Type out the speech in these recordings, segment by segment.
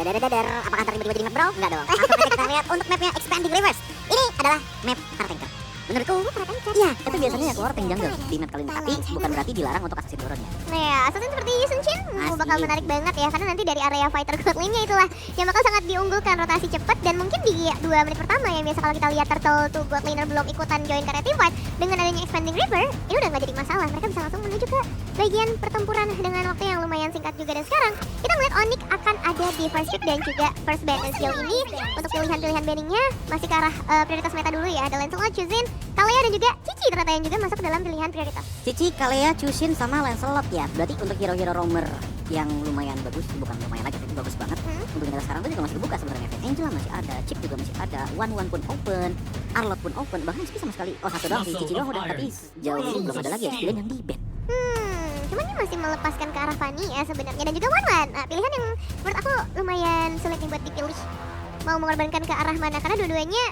Dadadadadar. Apakah ntar tiba-tiba jadi map bro? Enggak dong. Langsung aja kita lihat untuk mapnya Expanding Rivers. Ini adalah map para tanker. Menurutku para tanker. Iya, itu biasanya keluar tank jungle di map kali ini. Tapi bukan berarti dilarang untuk assassin turun ya. Nah ya, assassin seperti Yushin Shin bakal menarik banget ya. Karena nanti dari area fighter god lane-nya itulah yang bakal sangat diunggulkan, rotasi cepat. Dan mungkin di 2 menit pertama yang biasa kalau kita lihat turtle tuh god laner belum ikutan join ke team fight, dengan adanya Expanding River, ini udah gak jadi masalah. Mereka bisa langsung menuju ke bagian pertempuran dengan waktu yang lumayan singkat juga. Dan sekarang kita melihat Onyx akan ada di first pick dan juga first ban. Dan sejauh ini untuk pilihan-pilihan banningnya masih ke arah prioritas meta dulu ya. Ada Lancelot, Chuzin, Kalea dan juga Cici ternyata yang juga masuk ke dalam pilihan prioritas. Cici, Kalea, Chuzin sama Lancelot ya. Berarti untuk hero-hero roamer yang lumayan bagus, bukan lumayan lagi tapi bagus banget. Untuk kita sekarang tuh juga masih dibuka sebenarnya. Fate Angel masih ada, Chip juga masih ada, One pun open, Arlot pun open, bahkan SP sama sekali. Oh, satu doang sih, Cici doang udah, tapi jauh ini belum ada lagi experience yang di ban. Cuman ini masih melepaskan ke arah Fanny ya sebenarnya, dan juga One. Nah, pilihan yang menurut aku lumayan sulit nih buat dipilih. Mau mengorbankan ke arah mana, karena dua-duanya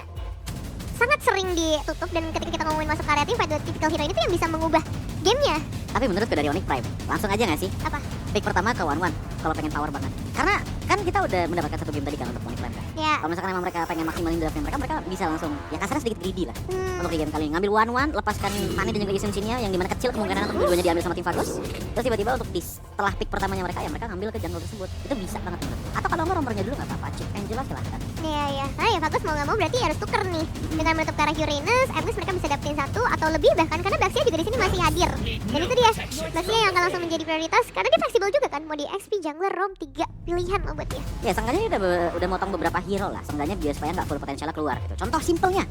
sangat sering ditutup. Dan ketika kita ngomongin masuk area team fight, dua typical hero ini tuh yang bisa mengubah gamenya. Tapi menurutku dari Onyx Prime, langsung aja gak sih? Apa? Pick pertama ke One kalau pengen power banget. Karena kan kita udah mendapatkan satu game tadi kan untuk Onyx Prime kan? Ya. Kalau misalkan emang mereka pengen maksimalin draftnya mereka bisa langsung, ya kasarnya sedikit greedy lah. Untuk di game kali ini ngambil One, lepaskan Fanny dan juga Yushin Shin-nya yang dimana kecil kemungkinan untuk dua-duanya diambil sama tim Fagus. Terus tiba-tiba untuk setelah pick pertamanya mereka, ya mereka ngambil ke jungle tersebut. Itu bisa banget menurutku. Atau kalau mau romernya dulu gak apa-apa, Chip Angela silahkan. Iya. Nah ya Fagus mau gak mau berarti harus tuker nih. Dengan menutup ke arah Uranus, at least mereka bisa dapetin satu atau lebih bahkan, karena Baxia juga di sini masih hadir. Dan itu dia, Baxia yang akan langsung menjadi prioritas karena dia fleksibel juga kan, mau di XP, jungler, roam, 3 pilihan loh buat dia. Ya seenggaknya udah motong beberapa hero lah, seenggaknya biar supaya nggak full potensialnya keluar gitu. Contoh simpelnya,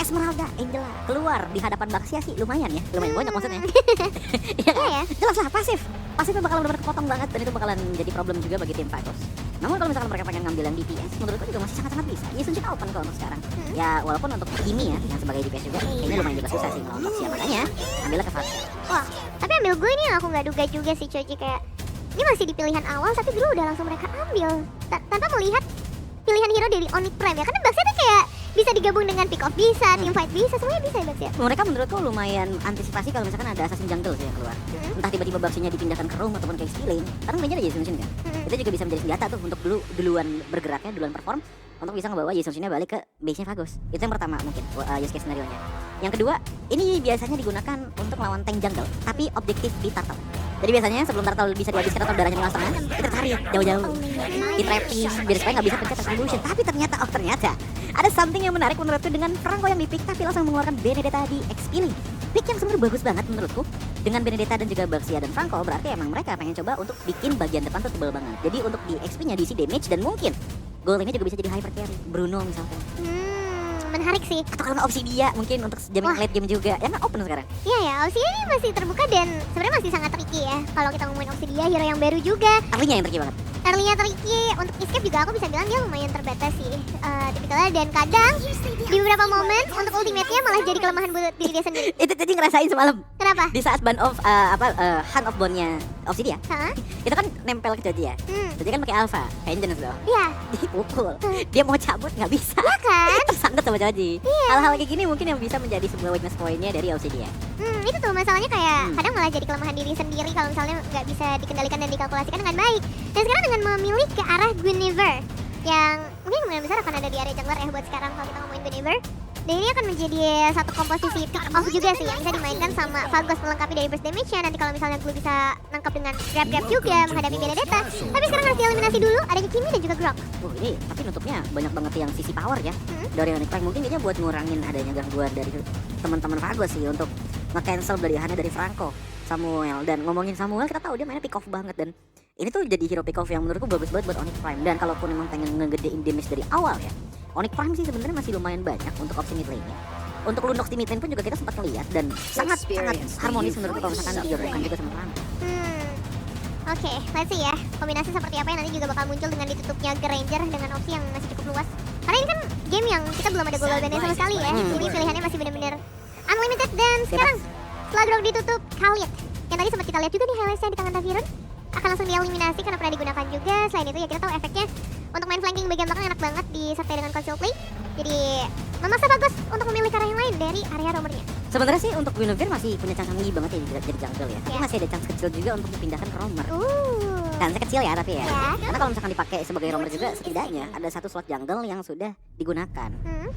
Esmeralda, Angela keluar di hadapan Baxia sih lumayan ya, lumayan banyak maksudnya. Iya kan? Jelas lah pasifnya bakalan benar-benar kepotong banget, dan itu bakalan jadi problem juga bagi tim Fighters. Namun kalau misalkan mereka pengen ngambil yang DPS, menurutku juga masih sangat-sangat bisa. Ya Sunshine open kok untuk sekarang. Ya walaupun untuk Kimi ya, yang sebagai DPS juga kayaknya lumayan juga susah sih ngelontok siapa, makanya ambilnya ke Fighters. Wah, tapi ambil gue ini yang aku nggak duga juga sih Coji, kayak ini masih di pilihan awal tapi dulu udah langsung mereka ambil tanpa melihat pilihan hero dari Onyx Prime ya. Karena Baxia tuh kayak bisa digabung dengan pick off bisa, team fight bisa, semuanya bisa ya Baxia. Mereka menurutku lumayan antisipasi kalau misalkan ada assassin jungle sih yang keluar. Entah tiba-tiba Baxia-nya dipindahkan ke room ataupun ke stealing. Karena mainnya ada Jason Shin kan. Itu juga bisa menjadi senjata tuh untuk duluan bergeraknya, duluan perform, untuk bisa ngebawa Jason Shin-nya balik ke base-nya Fagus. Itu yang pertama mungkin use case scenario-nya. Yang kedua, ini biasanya digunakan untuk lawan tank jungle, tapi objektif di turtle. Jadi biasanya sebelum turtle bisa dihabiskan atau darahnya di setengah, kita tarik jauh-jauh di trapis biar supaya nggak bisa pencet revolution. Tapi ternyata ada something yang menarik menurutku dengan Franco yang dipick tapi langsung mengeluarkan Benedetta di X-Peeling. Pick yang sebenarnya bagus banget menurutku. Dengan Benedetta dan juga Baxia dan Franco, berarti emang mereka pengen coba untuk bikin bagian depan tuh tebal banget. Jadi untuk di XP-nya diisi damage, dan mungkin goal-nya juga bisa jadi hyper carry. Bruno misalkan. Menarik sih. Atau kalau nggak Obsidia mungkin untuk jamin late game juga. Ya kan open sekarang. Iya ya, Obsidia ini masih terbuka dan sebenarnya masih sangat tricky ya. Kalau kita ngomongin Obsidia, hero yang baru juga. Early-nya yang tricky banget. Early-nya tricky, untuk escape juga aku bisa bilang dia lumayan terbatas sih. Tipikalnya, dan kadang di beberapa momen untuk ultimate-nya malah jadi kelemahan buat diri dia sendiri. Itu tadi ngerasain semalam. Kenapa? Di saat ban of hand of bone-nya Obsidia. Itu kan nempel ke Joji ya. Jadi kan pakai alpha, vengeance loh. Iya. Dipukul. Dia mau cabut nggak bisa. Iya kan? Tersangkut sama Joji. Iya. Hal-hal kayak gini mungkin yang bisa menjadi sebuah weakness point-nya dari Obsidia. Itu tuh masalahnya, kayak kadang malah jadi kelemahan diri sendiri kalau misalnya nggak bisa dikendalikan dan dikalkulasikan dengan baik. Dan sekarang dengan memilih ke arah Guinevere, yang mungkin kemungkinan besar akan ada di area jungler ya buat sekarang kalau kita ngomongin Guinevere. Dan ini akan menjadi satu komposisi pick off juga sih yang bisa dimainkan sama Fagus melengkapi dari burst damage-nya. Nanti kalau misalnya Blue bisa nangkap dengan grab juga menghadapi Benedetta. Tapi sekarang harus dieliminasi dulu, adanya Kimi dan juga Grok. Ini tapi nutupnya banyak banget yang sisi power ya dari Onyx Prime. Mungkin dia buat ngurangin adanya gangguan dari teman-teman Fagus sih untuk nge-cancel balihannya dari Franco, Samuel. Dan ngomongin Samuel, kita tahu dia mainnya pick off banget, dan ini tuh jadi hero pick off yang menurutku bagus banget buat Onyx Prime. Dan kalaupun memang pengen ngegedein damage dari awal ya, Onyx Prime sih sebenarnya masih lumayan banyak untuk opsi mid lane-nya. Untuk Lunox di mid lane pun juga kita sempat lihat, dan sangat harmonis menurutku kalau misalkan dijodohkan juga sama Franco. Oke, let's see ya. Kombinasi seperti apa yang nanti juga bakal muncul dengan ditutupnya Granger dengan opsi yang masih cukup luas. Karena ini kan game yang kita belum ada global ban sama sekali ya. Jadi pilihannya masih benar-benar unlimited. Dan sekarang setelah Grok ditutup, Khalid yang tadi sempat kita lihat juga nih highlights-nya di tangan Taviron akan langsung dieliminasi karena pernah digunakan juga. Selain itu ya kita tahu efeknya untuk main flanking bagian belakang enak banget disertai dengan conceal play. Jadi memaksa Bagus untuk memilih cara yang lain dari area roamernya. Sebenarnya sih untuk Guinevere masih punya chance tinggi banget ya jadi jungle ya. Tapi masih ada chance kecil juga untuk dipindahkan ke roamer. Kansnya kecil ya tapi ya. Ya. Karena kalau misalkan dipakai sebagai roamer juga setidaknya ada satu slot jungle yang sudah digunakan.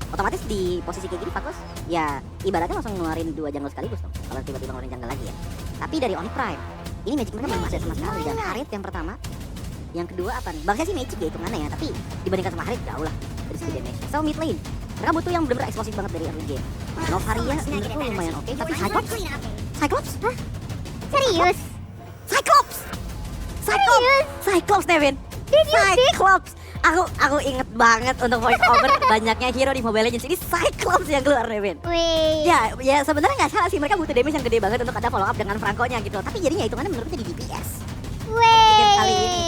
Otomatis di posisi kayak gini Fakos ya ibaratnya langsung ngeluarin 2 jungle sekaligus dong. Kalau tiba-tiba ngeluarin jungle lagi ya. Tapi dari Onyx Prime ini magic mereka belum ada sama sekali dan Harit yang pertama. Yang kedua apa nih? Bangsnya sih magic ya hitungannya ya, tapi dibandingkan sama Harit jauh lah dari segi damage. So mid lane mereka butuh yang benar-benar eksplosif banget dari early game. Novaria menurutku lumayan oke, tapi Cyclops? Cyclops? Hah? Serius? Cyclops! Cyclops! Cyclops, Nevin! Cyclops! Aku inget banget untuk voice over banyaknya hero di Mobile Legends ini Cyclops yang keluar, Nevin. Wih. Ya sebenarnya nggak salah sih, mereka butuh damage yang gede banget untuk ada follow up dengan Franco-nya gitu. Tapi jadinya hitungannya menurutku jadi DPS. Game kali ini.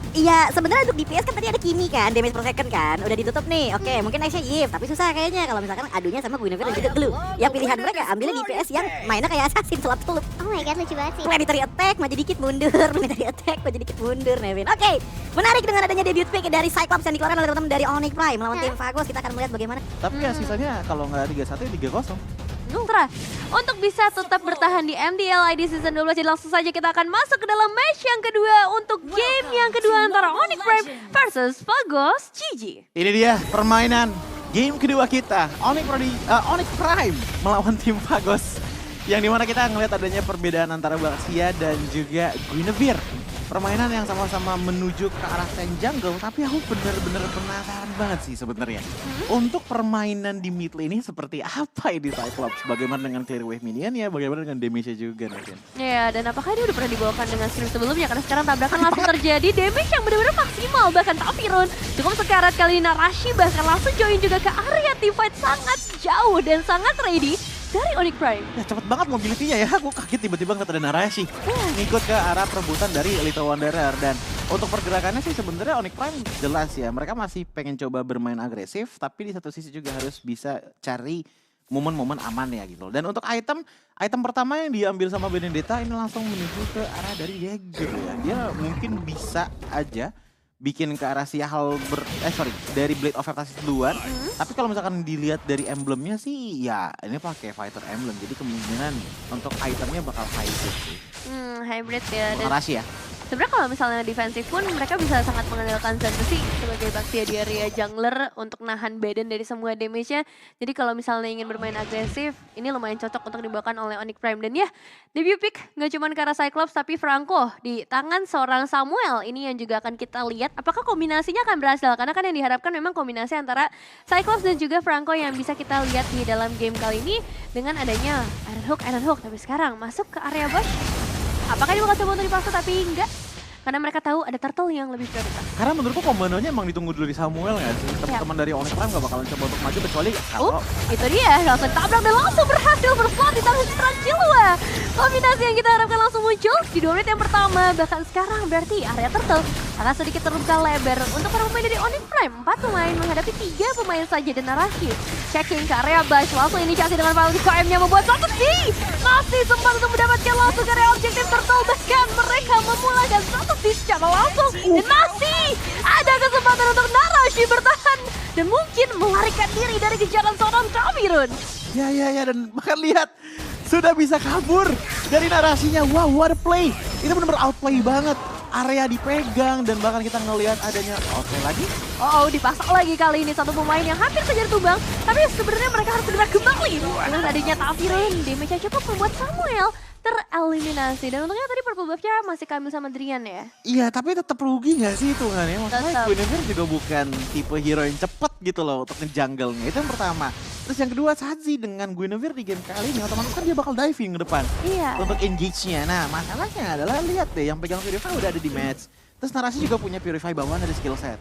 Iya, sebenarnya untuk DPS kan tadi ada Kimi kan, damage per second kan, udah ditutup nih. Oke, mungkin nextnya Yves, tapi susah kayaknya kalau misalkan adunya sama Guinevere dan juga Glue. Ya pilihan mereka ambilnya DPS yang mainnya kayak assassin selap-selip. Oh my god, lucu banget sih. Planetary attack, maju dikit mundur, planetary attack, maju dikit mundur, Nevin. Oke, menarik dengan adanya debut pick dari Cyclops yang dikeluarkan oleh teman-teman dari Onyx Prime melawan tim Fagos. Kita akan melihat bagaimana. Tapi ya sisanya kalau nggak 3-1 ya 3-0. Ultra. Untuk bisa tetap bertahan di MDL ID Season 12, jadi langsung saja kita akan masuk ke dalam match yang kedua untuk game yang kedua antara Onyx Prime versus Fagos GG. Ini dia permainan game kedua kita, Onyx Prime melawan tim Fagos. Yang dimana kita ngelihat adanya perbedaan antara Baxia dan juga Guinevere. Permainan yang sama-sama menuju ke arah tank jungle, tapi aku bener-bener penasaran banget sih sebenarnya. Untuk permainan di mid lane ini seperti apa ini Cyclops? Bagaimana dengan clear wave minion ya, bagaimana dengan damage-nya juga Nathan? Ya, dan apakah dia udah pernah dibawakan dengan stream sebelumnya? Karena sekarang tabrakan langsung terjadi, damage yang benar-benar maksimal. Bahkan Tapirun cukup sekarat kali ini Narashi bahkan langsung join juga ke area teamfight sangat jauh dan sangat ready dari Onyx Prime. Ya cepet banget mobility-nya ya, aku kaget tiba-tiba ngeliat ada Narashi. Ngikut ke arah perebutan dari Little Wanderer. Dan untuk pergerakannya sih sebenarnya Onyx Prime jelas ya, mereka masih pengen coba bermain agresif, tapi di satu sisi juga harus bisa cari momen-momen aman ya gitu. Dan untuk item pertama yang diambil sama Benedetta ini langsung menuju ke arah dari Jäger ya. Dia mungkin bisa aja bikin ke arah dari Blade of Fantasy duluan. Tapi kalau misalkan dilihat dari emblemnya sih ya ini pakai fighter emblem. Jadi kemungkinan untuk itemnya bakal hybrid sih. Hybrid ya. Dan Narashi ya. sebenarnya kalau misalnya defensif pun mereka bisa sangat mengandalkan Zanussi sebagai Baxia di area jungler untuk nahan badan dari semua damage-nya. Jadi kalau misalnya ingin bermain agresif, ini lumayan cocok untuk dibawakan oleh Onyx Prime. Dan ya, debut pick nggak cuma ke arah Cyclops tapi Franco di tangan seorang Samuel. Ini yang juga akan kita lihat apakah kombinasinya akan berhasil. Karena kan yang diharapkan memang kombinasi antara Cyclops dan juga Franco yang bisa kita lihat di dalam game kali ini dengan adanya Iron Hook. Tapi sekarang masuk ke area bush. Apakah dia bakal coba untuk dipaksa tapi enggak? Karena mereka tahu ada turtle yang lebih prioritas. Karena menurutku kombandonya emang ditunggu dulu di Samuel nggak sih? Teman-teman dari Onyx Prime gak bakalan coba untuk maju kecuali kalau Itu dia, langsung tabrak dan langsung berhasil berslot di tangan Citra Chilwa. Kombinasi yang kita harapkan langsung muncul di 2 menit yang pertama. Bahkan sekarang berarti area turtle akan sedikit terbuka lebar untuk para pemain dari Onyx Prime. 4 pemain menghadapi 3 pemain saja dan Narashi. Checking ke area bash, langsung inisiasi dengan Valdi KM-nya membuat satu D. Masih sempat untuk mendapatkan langsung ke area objektif turtle. Bahkan mereka memulaikan satu D secara langsung. Dan masih ada kesempatan untuk Narashi bertahan. Dan mungkin melarikan diri dari kejaran seorang Tapirun. Ya dan bahkan lihat sudah bisa kabur dari narasinya. Wow, what a play. Itu benar-benar outplay banget. Area dipegang dan bahkan kita ngelihat adanya outplay lagi. Dipaksa lagi kali ini satu pemain yang hampir saja tumbang. Tapi sebenarnya mereka harus segera kembali. Dengan adanya Tapirun, damage-nya cukup membuat Samuel tereliminasi. Dan untungnya tadi purple buff-nya masih keambil sama Drian ya. Iya, tapi tetap rugi gak sih hitungannya? Maksudnya Tetap. Guinevere juga bukan tipe hero yang cepet gitu loh untuk nge-jungle-nya. Itu yang pertama. Terus yang kedua, Sadzi dengan Guinevere di game kali ini otomatis kan dia bakal diving ke depan. Iya. Untuk engage-nya. Nah, masalahnya adalah lihat deh yang pegang Purify udah ada di match. Terus Narasi juga punya Purify bawaan dari skill set.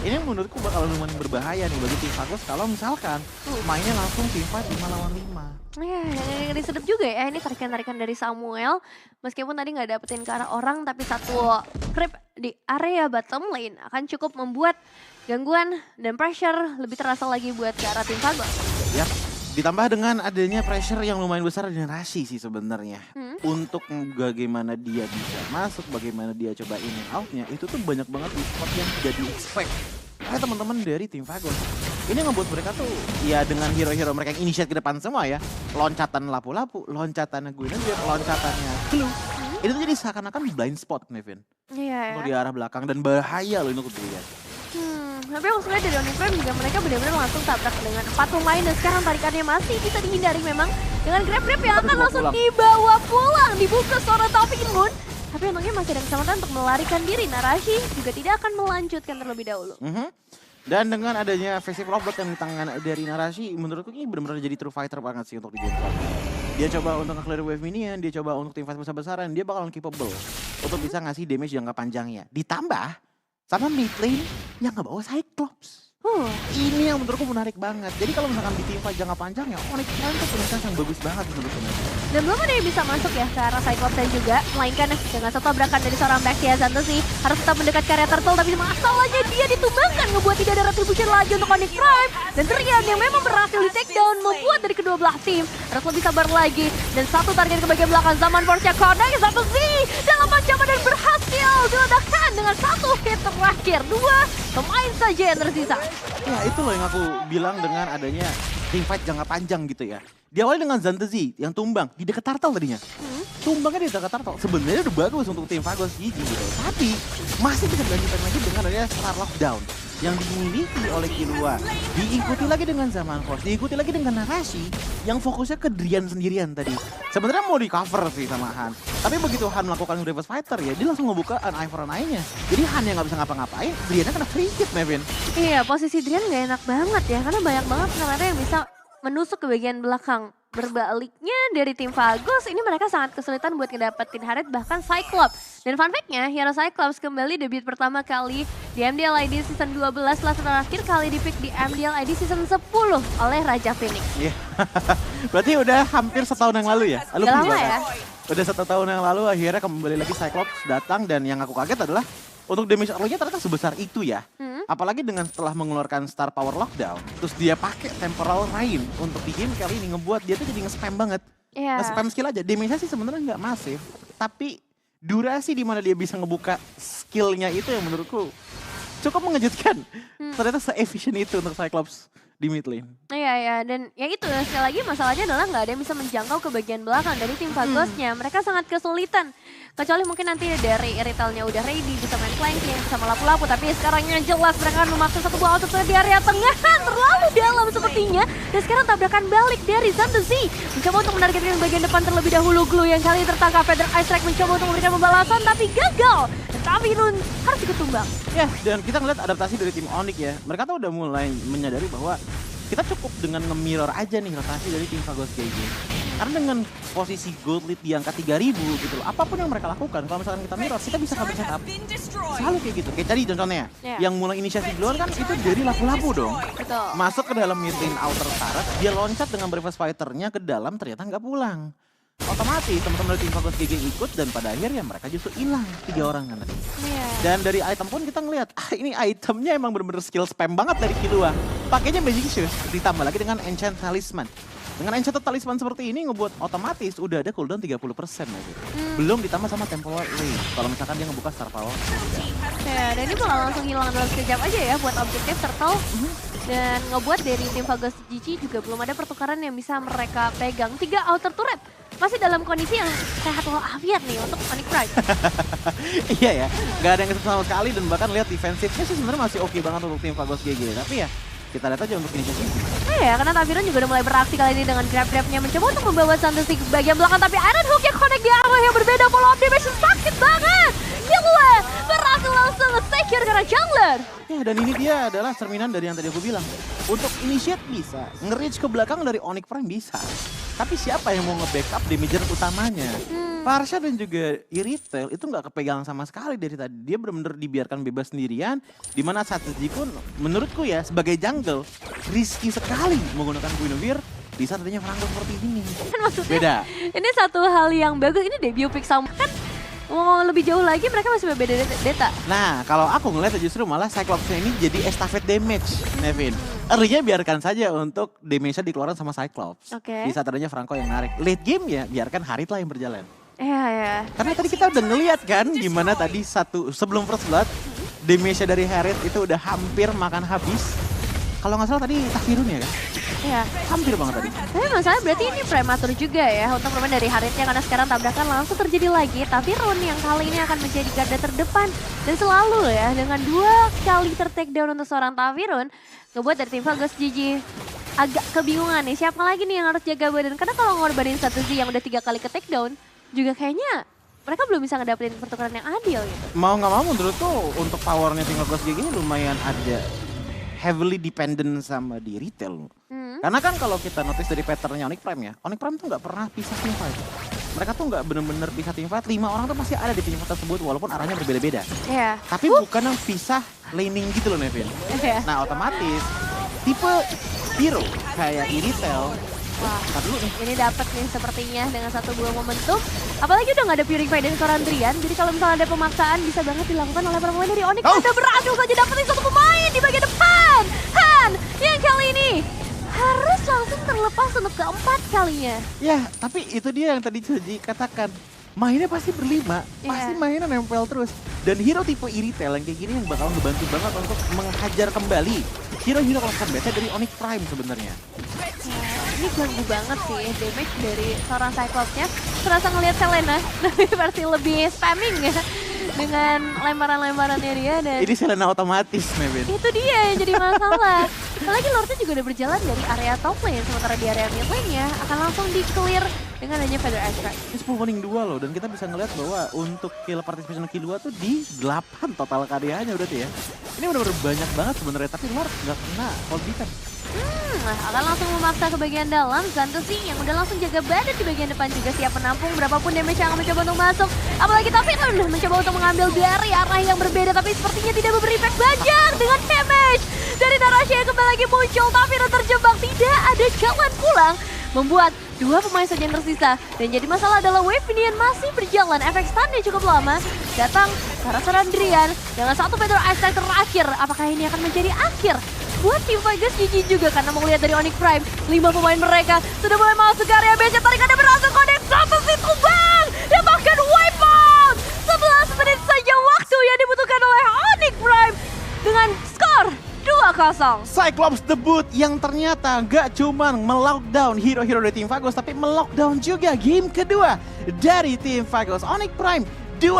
Ini menurutku bakal lumayan berbahaya nih bagi tim Fagos kalau misalkan mainnya langsung tim fight 5 lawan 5. Ya, ini sedap juga ya. Ini tarikan-tarikan dari Samuel. Meskipun tadi nggak dapetin ke arah orang, tapi satu creep di area bottom lane akan cukup membuat gangguan dan pressure lebih terasa lagi buat ke arah tim Fagos. Ya, ditambah dengan adanya pressure yang lumayan besar dari Narashi sih sebenarnya. Untuk bagaimana dia bisa masuk, bagaimana dia coba in and out-nya, itu tuh banyak banget di spot yang tidak di-expect. Kayak teman-teman dari tim Fagos. Ini ngebuat mereka tuh ya dengan hero-hero mereka yang initiate ke depan semua ya. Loncatan lapu-lapu, loncatannya Guinevere, loncatannya Glue. Itu tuh jadi seakan-akan blind spot, Nevin. Iya Untuk ya. di arah belakang dan bahaya loh untuk dilihat. Tapi maksudnya dari Onyx Prime juga mereka benar-benar langsung tabrak dengan 4 pemain dan sekarang tarikannya masih bisa dihindari memang dengan grab-grab yang akan dibawa langsung pulang. dibawa pulang, dibuka seorang Taufik Moon. Tapi untungnya masih ada kesempatan untuk melarikan diri. Narashi juga tidak akan melanjutkan terlebih dahulu. Dan dengan adanya Evasive Lovebird yang di tangan dari Narashi, menurutku ini benar-benar jadi true fighter banget sih untuk di game kali ini. Dia coba untuk nge-clear wave minion, dia coba untuk teamfight besar-besaran, dia bakalan capable untuk bisa ngasih damage jangka panjangnya. Ditambah sama mid lane yang nggak bawa Cyclops. Ini yang menurutku menarik banget. Jadi kalau misalkan di teamfight jangka panjang ya Onyx Prime tuh punya chance yang bagus banget menurutku. Dan belum ada yang bisa masuk ya ke arah Cyclops juga. Melainkan dengan satu tabrakan dari seorang Baxia Santosi harus tetap mendekat ke area Turtle. Tapi masalahnya dia ditumbangkan ngebuat tidak ada retribution lagi untuk Onyx Prime. Dan Trian yang memang berhasil di take down membuat dari kedua belah tim harus lebih sabar lagi. Dan satu target ke bagian belakang zaman Force-nya Kodai Santosi dalam ancaman dan berhasil diledakkan dengan satu hit terakhir. 2 pemain saja yang tersisa. Ya itu loh yang aku bilang dengan adanya teamfight jangka panjang gitu ya. Diawali dengan Zantezi yang tumbang di dekat Turtle tadinya. Tumbangnya di dekat Turtle. Sebenarnya udah bagus untuk tim Fagos GG gitu. Tapi masih bisa dilanjutkan lagi dengan adanya Star Lockdown yang dimiliki oleh Killua. Diikuti lagi dengan Zaman Force, diikuti lagi dengan Narashi yang fokusnya ke Drian sendirian tadi. Sebenarnya mau di cover sih sama Han. Tapi begitu Han melakukan reverse fighter ya, dia langsung ngebuka an eye for an eye-nya. Jadi Han yang nggak bisa ngapa-ngapain, Driannya kena free hit, Mevin. Iya, posisi Drian gak enak banget ya. Karena banyak banget sebenarnya yang bisa menusuk ke bagian belakang. Berbaliknya dari tim Fagos, ini mereka sangat kesulitan buat ngedapetin Harit bahkan Cyclops. Dan fun fact-nya, Hero Cyclops kembali debut pertama kali di MDL ID Season 12 setelah terakhir kali di pick di MDL ID Season 10 oleh Raja Phoenix. Iya. Berarti udah hampir setahun yang lalu ya? Udah lama ya? Udah 1 tahun yang lalu akhirnya kembali lagi Cyclops datang dan yang aku kaget adalah untuk damage early-nya ternyata sebesar itu ya. Apalagi dengan setelah mengeluarkan Star Power Lockdown, terus dia pakai Temporal Rain untuk di game kali ini ngebuat dia tuh jadi nge-spam banget. Iya. Nge-spam skill aja. Damage-nya sih sebenarnya nggak masif, tapi durasi di mana dia bisa ngebuka skill-nya itu yang menurutku cukup mengejutkan. Ternyata se-efficient itu untuk Cyclops di mid lane. Iya, iya. Dan ya itu, sekali lagi masalahnya adalah nggak ada yang bisa menjangkau ke bagian belakang dari tim Fagosnya. Mereka sangat kesulitan. Kecuali mungkin nanti dari retailnya udah ready, bisa main flanking, bisa melapu-lapu. Tapi sekarang yang jelas mereka akan memaksa satu buah auto di area tengah. Terlalu dalam sepertinya. Dan sekarang tabrakan balik dari Santosi. Mencoba untuk menargetkan bagian depan terlebih dahulu. Glue yang kali tertangkap. Feather Ice Strike mencoba untuk memberikan pembalasan tapi gagal. Tapi Run harus ikut tumbang. Ya, dan kita ngeliat adaptasi dari tim Onyx ya. Mereka tuh udah mulai menyadari bahwa kita cukup dengan nge-mirror aja nih rotasi dari tim Fagos GG. Karena dengan posisi gold lead di angka 3000 gitu loh. Apapun yang mereka lakukan, kalau misalkan kita mirror, kita bisa cover setup. Selalu kayak gitu. Kayak tadi contohnya, yang mulai inisiasi duluan kan itu dari lapu-lapu dong. Betul. Masuk ke dalam mid lane outer turret, dia loncat dengan reverse fighter-nya ke dalam, ternyata nggak pulang. Otomatis teman-teman dari tim Fagos GG ikut dan pada akhirnya mereka justru hilang 3 orang kan tadi. Iya. Dan dari item pun kita ngeliat, ini itemnya emang bener-bener skill spam banget dari Killua. Pakainya Magic Shoes, ditambah lagi dengan Enchant Talisman. Dengan Enchanted Talisman seperti ini ngebuat otomatis udah ada cooldown 30% lagi. Belum ditambah sama Temporal Rain, kalau misalkan dia ngebuka Star Power. Ya, dan ini bakal langsung hilang dalam sekejap aja ya buat objektif Turtle. Dan ngebuat dari tim Fagos GG juga belum ada pertukaran yang bisa mereka pegang. 3 outer turret. Masih dalam kondisi yang sehat walafiat nih untuk Onyx Prime. Iya ya, nggak ada yang kesulitan sama sekali dan bahkan lihat defensifnya sih sebenarnya masih oke banget untuk tim Fagos GG. Tapi ya, kita lihat aja untuk inisiasi. Ya, karena Taviron juga udah mulai beraksi kali ini dengan grab-grabnya mencoba untuk membawa Santosi ke bagian belakang. Tapi Iron Hook yang connect di arah yang berbeda, follow up damage sakit banget. Killua berhasil langsung nge-secure karena jungler. Ya, dan ini dia adalah cerminan dari yang tadi aku bilang. Untuk initiate bisa, nge-reach ke belakang dari Onyx Prime bisa. Tapi siapa yang mau nge-backup damager utamanya? Parsha dan juga Irithel itu nggak kepegang sama sekali dari tadi. Dia benar-benar dibiarkan bebas sendirian. Dimana Satsuji pun menurutku ya sebagai jungle, risky sekali menggunakan Guinevere di saat adanya Franco seperti ini. Kan maksudnya Beda. ini satu hal yang bagus. Ini debut pick sama kan mau lebih jauh lagi mereka masih berbeda data. Nah, kalau aku ngeliat justru malah Cyclops ini jadi estafet damage, Nevin. Early-nya biarkan saja untuk damage-nya dikeluarkan sama Cyclops. Oke. Di saat adanya Franco yang narik. Late game ya biarkan Harit lah yang berjalan. Iya, ya. Karena tadi kita udah ngeliat kan gimana tadi sebelum first blood damage-nya dari Harit itu udah hampir makan habis. Kalau nggak salah tadi Tafirun ya kan? Iya. Hampir banget tadi. Tapi masalahnya berarti ini prematur juga ya untuk bermain dari Haritnya karena sekarang tabrakan langsung terjadi lagi. Tapi Rune yang kali ini akan menjadi garda terdepan. Dan selalu ya dengan 2 kali ter-takedown untuk seorang Tafirun ngebuat dari tim Fagus GG agak kebingungan nih siapa lagi nih yang harus jaga badan. Karena kalau ngorbanin satu Z yang udah 3 kali ke takedown juga kayaknya mereka belum bisa ngedapetin pertukaran yang adil gitu. Mau nggak mau menurutku untuk powernya tim Fagus GG ini lumayan ada heavily dependent sama di retail. Karena kan kalau kita notice dari patternnya Onyx Prime ya, Onyx Prime tuh nggak pernah pisah team fight. Mereka tuh nggak bener-bener pisah team fight, 5 orang tuh pasti ada di tim fight tersebut walaupun arahnya berbeda-beda. Iya. Tapi bukan yang pisah laning gitu loh Nevin. Iya. Nah otomatis tipe hero kayak Iritel, Wah, ntar dulu nih. ini dapat nih sepertinya dengan satu buah momentum. Apalagi udah nggak ada Purify dan seorang Drian. Jadi kalau misalnya ada pemaksaan bisa banget dilakukan oleh para pemain dari Onyx. Oh. Ada berhasil saja dapetin satu pemain di bagian depan. Han yang kali ini harus langsung terlepas untuk keempat kalinya. Ya tapi itu dia yang tadi Joji katakan. Mainnya pasti berlima, pasti Iya. mainnya nempel terus. Dan hero tipe Iritel yang kayak gini yang bakal ngebantu banget untuk menghajar kembali hero-hero kelas beta dari Onyx Prime sebenarnya. Ini ganggu banget sih damage dari seorang Cyclops-nya. Serasa ngelihat Selena, tapi versi lebih spamming ya. Dengan lemparan-lemparannya dia dan Ini Selena otomatis, Nevin. itu dia yang jadi masalah. Apalagi Lordnya juga udah berjalan dari area top lane, sementara di area mid lane-nya akan langsung di-clear dengan adanya Feather Extract. Ini 10 banding 2 loh, dan kita bisa ngeliat bahwa untuk kill participation kill 2 tuh di 8 total karyanya udah tuh ya. Ini bener-bener banyak banget sebenarnya, tapi Lord nggak kena cold defense. Akan langsung memaksa ke bagian dalam. Zantusi yang udah langsung jaga badan di bagian depan juga siap menampung berapapun damage yang akan mencoba untuk masuk. Apalagi Tafirun mencoba untuk mengambil dari arah yang berbeda, tapi sepertinya tidak memberi impact banyak dengan damage dari Narasha yang kembali lagi muncul. Tafirun terjebak, tidak ada jalan pulang, membuat 2 pemain saja yang tersisa. Dan jadi masalah adalah wave ini yang masih berjalan. Efek stunnya cukup lama. Datang Sarah Drian dengan satu Feather Extract terakhir. Apakah ini akan menjadi akhir buat tim Fagus GG juga? Karena mau lihat dari Onyx Prime, 5 pemain mereka sudah mulai masuk ke area BC. Tarik ada berhasil connect satu situ bang. Dan bahkan wipe out. 11 menit saja waktu yang dibutuhkan oleh Onyx Prime. Dengan skor 2-0. Cyclops debut yang ternyata gak cuman melockdown hero-hero dari tim Fagus, tapi melockdown juga game kedua dari tim Fagus. Onyx Prime 2